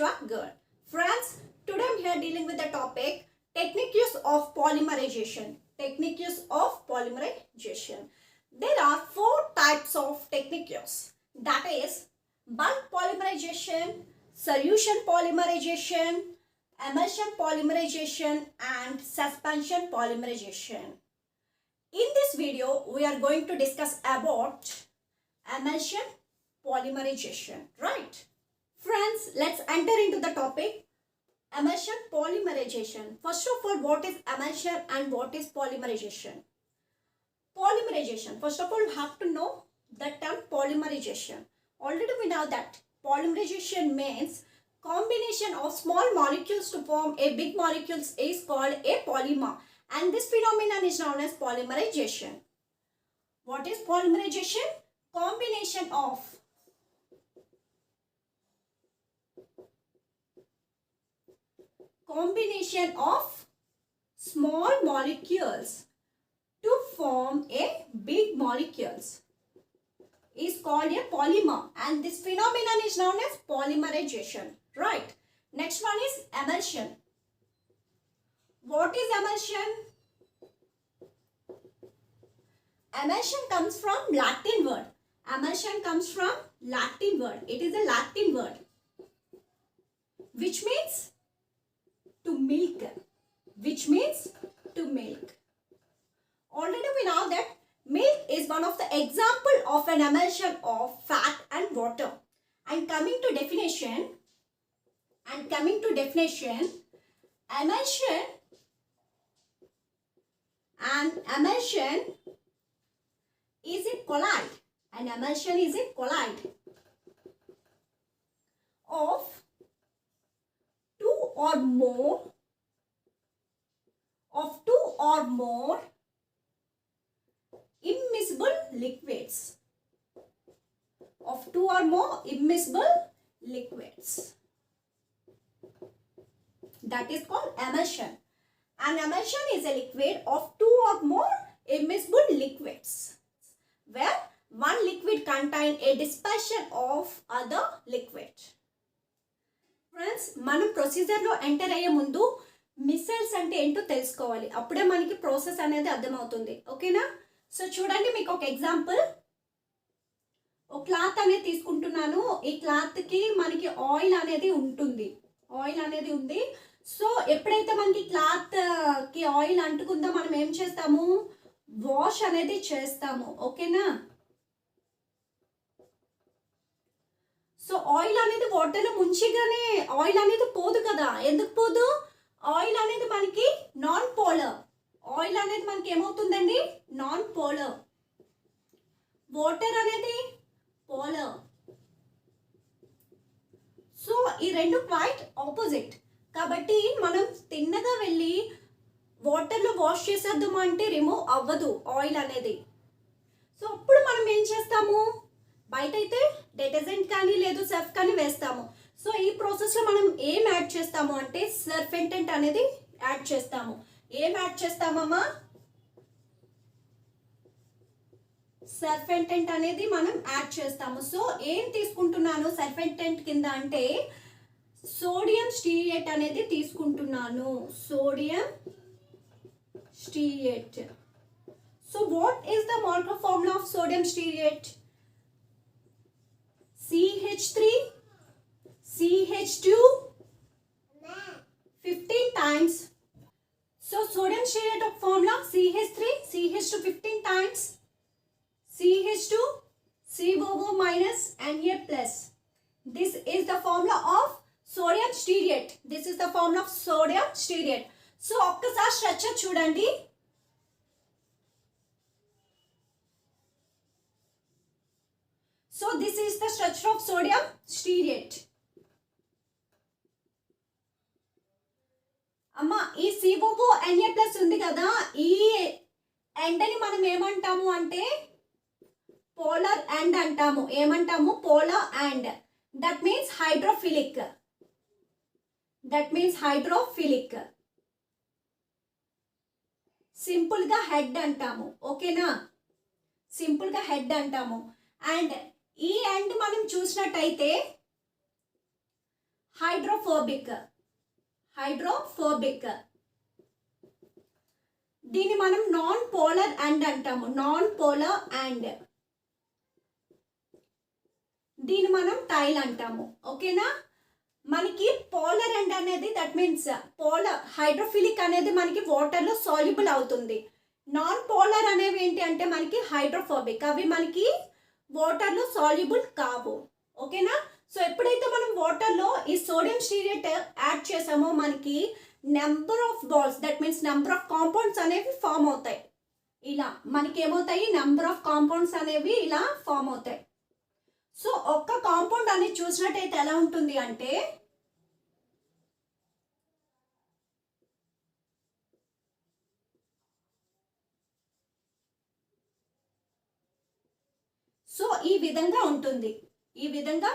Joshua Girl. Friends, today I'm here dealing with the topic technique use of polymerization. Technique use of polymerization. There are four types of technique use. That is bulk polymerization, solution polymerization, emulsion polymerization and suspension polymerization. In this video, we are going to discuss about emulsion polymerization, right? Friends, let's enter into the topic emulsion polymerization. First of all, what is emulsion and what is polymerization? Polymerization, first of all, you have to know the term polymerization. Already we know that polymerization means combination of small molecules to form a big molecules is called a polymer, and this phenomenon is known as polymerization. What is polymerization? Combination of small molecules to form a big molecules is called a polymer, and this phenomenon is known as polymerization, right? Next one is emulsion. What is emulsion? Emulsion comes from Latin word. Emulsion comes from Latin word. It is a Latin word which means to milk. Which means to milk. Already we know that milk is one of the example of an emulsion of fat and water. And coming to definition, emulsion is a colloid. An emulsion is a colloid of two or more immiscible liquids. That is called emulsion. An emulsion is a liquid of two or more immiscible liquids, where one liquid contains a dispersion of other liquid. Friends, మనం ప్రొసీజర్లో enter అయ్యే ముందు మిస్సెల్స్ అంటే ఏంటో తెలుసుకోవాలి. అప్పుడే మనకి process అనేది అర్థమవుతుంది. ఓకేనా? సో చూడండి, మీకు ఒక ఎగ్జాంపుల్. ఒక క్లాత్ అనేది తీసుకుంటున్నాను. ఈ క్లాత్కి మనకి ఆయిల్ అనేది ఉంది. సో ఎప్పుడైతే మనకి క్లాత్కి ఆయిల్ అంటుకుందో మనం ఏం చేస్తాము? వాష్ అనేది చేస్తాము. ఓకేనా? సో ఆయిల్ అనేది వాటర్లో ముంచిగానే ఆయిల్ అనేది పోదు కదా. ఎందుకు పోదు? ఆయిల్ అనేది మనకి నాన్ పోలర్. ఆయిల్ అనేది మనకి ఏమవుతుందండి? Non polar. వాటర్ అనేది పోలర్. సో ఈ రెండు క్వైట్ ఆపోజిట్. కాబట్టి మనం తిన్నగా వెళ్ళి వాటర్లో వాష్ చేసేద్దాము అంటే రిమూవ్ అవ్వదు ఆయిల్ అనేది. సో అప్పుడు మనం ఏం చేస్తాము? బయట అయితే డిటర్జెంట్ కానీ లేదు సర్ఫ్ కానీ వేస్తాము. సో ఈ ప్రాసెస్లో మనం ఏం యాడ్ చేస్తాము అంటే సర్ఫెంటెంట్ అనేది యాడ్ చేస్తాము. ఏం యాడ్ చేస్తామమ్మా? సర్ఫెంటెంట్ అనేది మనం యాడ్ చేస్తాము. సో ఏం తీసుకుంటున్నాను సర్ఫెంటెంట్ కింద అంటే సోడియం స్టీరియేట్ అనేది తీసుకుంటున్నాను. Sodium stearate. So what is the molecular formula of sodium stearate? CH3 CH2 15 times. So sodium stearate of formula CH3 CH2 15 times CH2 COO minus Na plus. This is the formula of sodium stearate. So ఒక్కసారి structure చూడండి. So this is the structure of sodium stearate. అమ్మా, ఈ COO Na+ ఉంది కదా, ఈ ఎండ్ని మనం ఏమంటాము అంటే పోలార్ ఎండ్ అంటాము. ఏమంటాము? Polar end. That means hydrophilic. Simple గా హెడ్ అంటాము. ఓకేనా? అండ్ ఈ ఎండ్ మనం చూసినట్టయితే హైడ్రోఫోబిక్. దీన్ని మనం నాన్ పోలార్ అండ్ అంటాము. Non polar and. దీన్ని మనం టైల్ అంటాము. ఓకేనా? మనకి పోలార్ అండ్ అనేది దట్ మీన్స్ పోలార్ హైడ్రోఫిలిక్ అనేది మనకి వాటర్లో సాల్యుబుల్ అవుతుంది. నాన్ పోలార్ అనేవి ఏంటి అంటే మనకి హైడ్రోఫోబిక్, అవి మనకి వాటర్లో సాల్యుబుల్ కావు. ఓకేనా? సో ఎప్పుడైతే మనం వాటర్లో ఈ సోడియం స్టీరేట్ యాడ్ చేసామో మనకి number of balls, that means number of compounds అనేవి ఫామ్ అవుతాయి. ఇలా మనకి ఏమవుతాయి, నెంబర్ ఆఫ్ కాంపౌండ్స్ అనేవి ఇలా ఫామ్ అవుతాయి. సో ఒక్క కాంపౌండ్ అనేది చూసినట్టయితే ఎలా ఉంటుంది అంటే సో ఈ విధంగా ఉంటుంది. ఈ విధంగా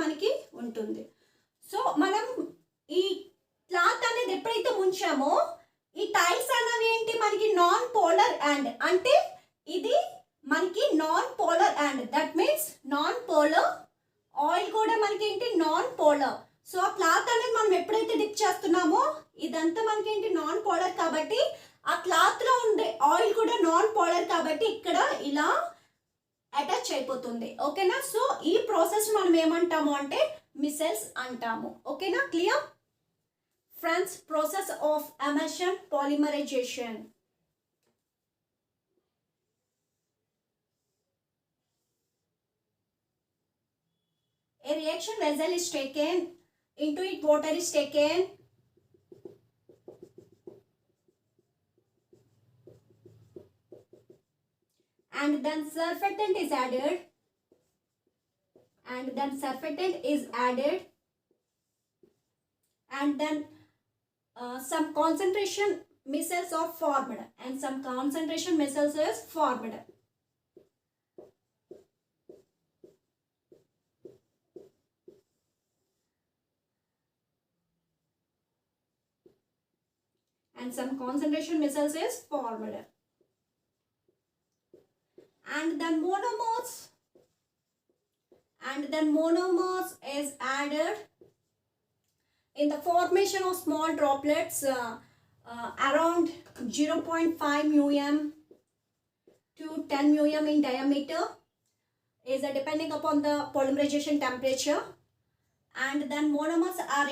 మనకి ఉంటుంది. సో మనం ఈ క్లాత్ అనేది ఎప్పుడైతే ముంచామో ఈ టైల్స్ అనేవి ఏంటి మనకి నాన్ పోలార్ అండ్, అంటే ఇది మనకి non polar and, that means non polar. Oil కూడా మనకి ఏంటి నాన్ పోలార్. సో ఆ క్లాత్ అనేది మనం ఎప్పుడైతే డిప్ చేస్తున్నామో ఇదంతా మనకి ఏంటి నాన్ పోలార్, కాబట్టి ఆ క్లాత్ లో ఉండే ఆయిల్ కూడా నాన్ పోలార్, కాబట్టి ఇక్కడ ఇలా అటాచ్ అయిపోతుంది. ఓకేనా? సో ఈ ప్రాసెస్ మనం ఏమంటాము అంటే మిసెల్స్ అంటాము. ఓకేనా? Clear friends? Process of emulsion polymerization. A reaction vessel is taken, into it water is taken, and then surfactant is added, and then some concentration micelles are formed, and some concentration micelles is formed. And some concentration micelles is formed. And then monomers is added in the formation of small droplets around 0.5 mm to 10 mm in diameter, is depending upon the polymerization temperature. And then monomers are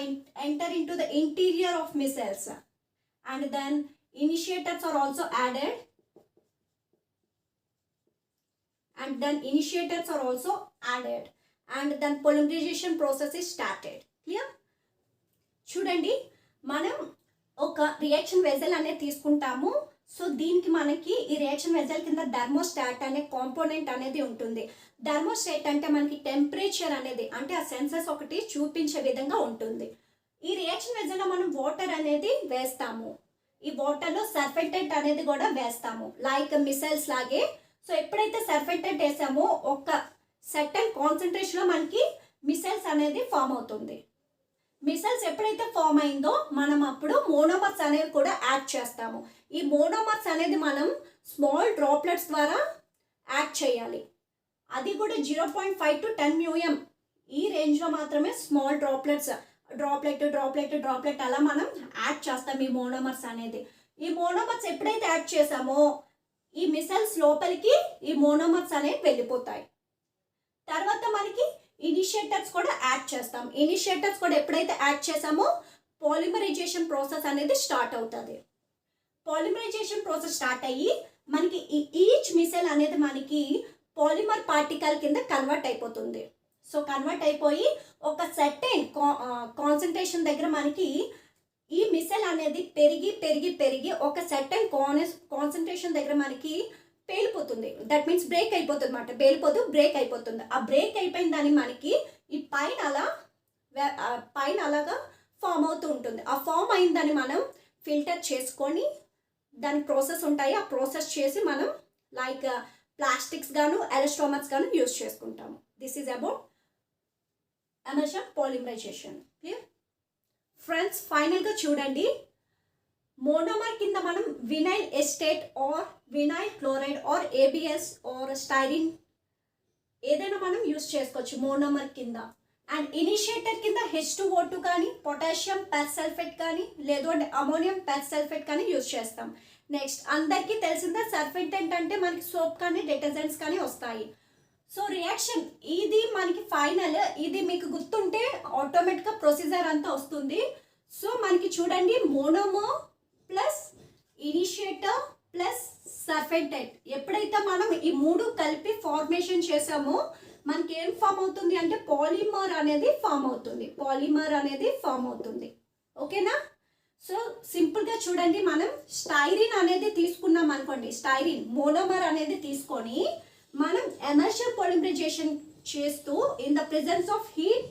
enter into the interior of micelles, and then initiators are also added, and then polymerization process is started. Clear? చూడండి, మనం ఒక reaction vessel అనేది తీసుకుంటాము. So దీనికి మనకి ఈ reaction vessel కింద thermostat అనే కాంపోనెంట్ అనేది ఉంటుంది. థర్మోస్టాట్ అంటే మనకి టెంపరేచర్ అనేది, అంటే ఆ సెన్సర్స్ ఒకటి చూపించే విధంగా ఉంటుంది. ఈ రియాక్షన్ వెజల్లో మనం వాటర్ అనేది వేస్తాము. ఈ వాటర్లో సర్ఫెక్టెంట్ అనేది కూడా వేస్తాము, లైక్ మిసైల్స్ లాగే. సో ఎప్పుడైతే సర్ఫెక్టెంట్ వేసామో ఒక సర్టెన్ కాన్సన్ట్రేషన్లో మనకి మిసైల్స్ అనేది ఫామ్ అవుతుంది. మిసైల్స్ ఎప్పుడైతే ఫామ్ అయిందో మనం అప్పుడు మోనోమర్స్ అనేవి కూడా యాడ్ చేస్తాము. ఈ మోనోమర్స్ అనేది మనం స్మాల్ డ్రాప్లెట్స్ ద్వారా యాడ్ చేయాలి. అది కూడా 0.5 to 10 mm ఈ రేంజ్లో మాత్రమే స్మాల్ డ్రాప్లెట్ అలా మనం యాడ్ చేస్తాం ఈ మోనోమర్స్ అనేది. ఈ మోనోమర్స్ ఎప్పుడైతే యాడ్ చేసామో ఈ మిసైల్స్ లోపలికి ఈ మోనోమర్స్ అనేవి వెళ్ళిపోతాయి. తర్వాత మనకి ఇనిషియేటర్స్ కూడా యాడ్ చేస్తాం. ఇనిషియేటర్స్ కూడా ఎప్పుడైతే యాడ్ చేసామో పాలిమరైజేషన్ ప్రాసెస్ అనేది స్టార్ట్ అవుతుంది. పాలిమరైజేషన్ ప్రాసెస్ స్టార్ట్ అయ్యి మనకి ఈచ్ మిసైల్ అనేది మనకి పాలిమర్ పార్టికల్ కింద కన్వర్ట్ అయిపోతుంది. సో కన్వర్ట్ అయిపోయి ఒక సర్టెన్ కాన్సన్ట్రేషన్ దగ్గర మనకి ఈ మిసైల్ అనేది పెరిగి ఒక సర్టెన్ కాన్సన్ట్రేషన్ దగ్గర మనకి పేలిపోతుంది. దట్ మీన్స్ బ్రేక్ అయిపోతుంది అన్నమాట. బ్రేక్ అయిపోతుంది. ఆ బ్రేక్ అయిపోయిన దాన్ని మనకి ఈ పైన అలాగా ఫామ్ అవుతూ ఉంటుంది. ఆ ఫామ్ అయిన దాన్ని మనం ఫిల్టర్ చేసుకొని దాని ప్రాసెస్ ఉంటాయి. ఆ ప్రాసెస్ చేసి మనం లైక్ ప్లాస్టిక్స్ గాను ఎలస్ట్రోమర్స్ గాను యూజ్ చేసుకుంటాము. This is about emulsion polymerization. Clear friends? ఫైనల్గా చూడండి, మోనోమర్ కింద మనం vinyl acetate or vinyl chloride or ABS or styrene ఏదైనా మనం యూస్ చేసుకోవచ్చు మోనోమర్ కింద. అండ్ ఇనిషియేటర్ కింద H2O2 కానీ, పొటాషియం పెర్సల్ఫేట్ కానీ, లేదు అంటే అమోనియం పెర్సల్ఫేట్ కానీ యూస్ చేస్తాం. నెక్స్ట్ అందరికీ తెలిసిందే సర్ఫెంటెంట్ అంటే మనకి సోప్ కానీ డిటర్జెంట్స్ కానీ వస్తాయి. సో రియాక్షన్ ఇది మనకి ఫైనల్, ఇది మీకు గుర్తుంటే ఆటోమేటిక్గా ప్రొసీజర్ అంతా వస్తుంది. సో మనకి చూడండి మోనోమర్ ప్లస్ ఇనిషియేటర్ ప్లస్ సర్ఫెంటెంట్, ఎప్పుడైతే మనం ఈ మూడు కలిపి ఫార్మేషన్ చేసామో మనకి ఏం ఫామ్ అవుతుంది అంటే పాలిమర్ అనేది ఫామ్ అవుతుంది. పాలిమర్ అనేది ఫామ్ అవుతుంది. ఓకేనా? సో సింపుల్గా చూడండి, మనం స్టైరిన్ అనేది తీసుకున్నాం అనుకోండి, స్టైరిన్ మోనోమర్ అనేది తీసుకొని మనం ఎమర్షియల్ పాలిమరైజేషన్ చేస్తూ in the presence of heat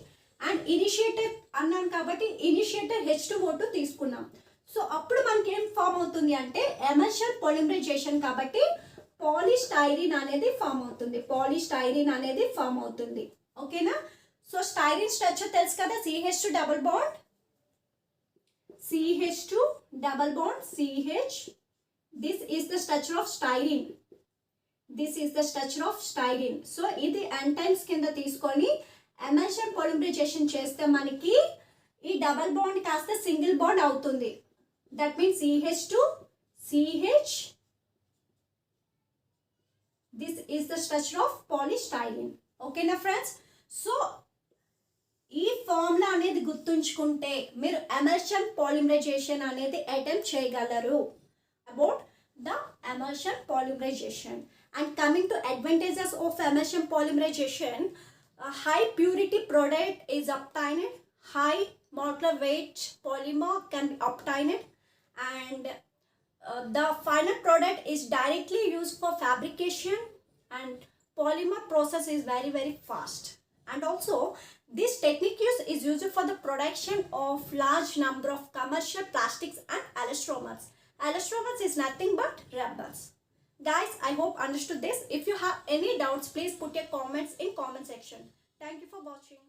and initiator అన్నాను కాబట్టి ఇనిషియేటర్ H2O2 తీసుకున్నాం. సో అప్పుడు మనకి ఏం ఫామ్ అవుతుంది అంటే ఎమర్షియల్ పాలిమరైజేషన్ కాబట్టి పాలిస్టైరిన్ అనేది ఫామ్ అవుతుంది. పాలిస్టైరిన్ అనేది ఫామ్ అవుతుంది. ఓకేనా? సో స్టైరిన్ స్ట్రక్చర్ తెలుసు కదా, CH2 double bond CH2 double bond CH. This is the structure of styrene. This is the structure of styrene. So ఇది ఎంటైమ్స్ కింద తీసుకొని ఎమర్షన్ పాలిమరైజేషన్ చేస్తే మనకి ఈ డబల్ బాండ్ కాస్త సింగిల్ బాండ్ అవుతుంది. That means CH2 CH. This is the structure of polystyrene. ఓకేనా friends? So ఈ ఫార్ములా అనేది గుర్తుంచుకుంటే మీరు ఎమర్షన్ పాలిమరైజేషన్ అనేది అటెంప్ట్ చేయగలరు. About the emulsion polymerization. And coming to advantages of emulsion polymerization, high purity product is obtained, high molecular weight polymer can be obtained, and the final product is directly used for fabrication, and polymer process is very fast. And also this technique is used for the production of large number of commercial plastics and elastomers. Elastomers is nothing but rubbers. Guys, I hope understood this. If you have any doubts, please put your comments in comment section. Thank you for watching.